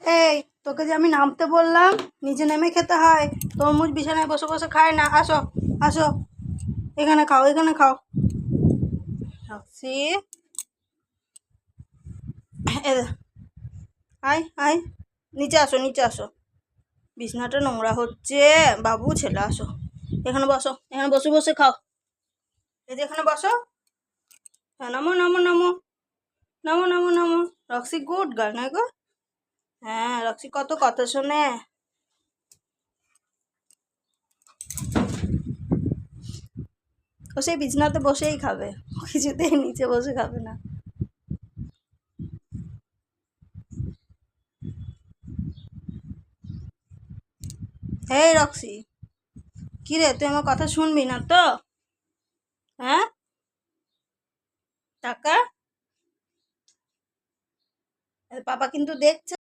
এই তোকে যে আমি নামতে বললাম, নিচে নেমে খেতে হয়। তরমুজ বিছানায় বসে বসে খায় না। আসো আসো, এখানে খাও, এখানে খাও। রক্সি, আয় আয়, নিচে আসো, নিচে আসো। বিছানাটা নোংরা হচ্ছে। বাবু ছেলে, আসো এখানে বসো, এখানে বসে বসে খাও। এই যে এখানে বসো। হ্যাঁ, নামো নামো নামো নামো নামো নামো। রক্সি গুড গার্ল না গো? হ্যাঁ, রক্সি কত কথা শোনে। ও সেই বিছানাতে বসেই খাবে, কিছুতেই নিচে বসে খাবে না। এই রক্সি, কি রে, তুই আমার কথা শুনবি না তো? হ্যাঁ, টাকা, পাপা কিন্তু দেখছে।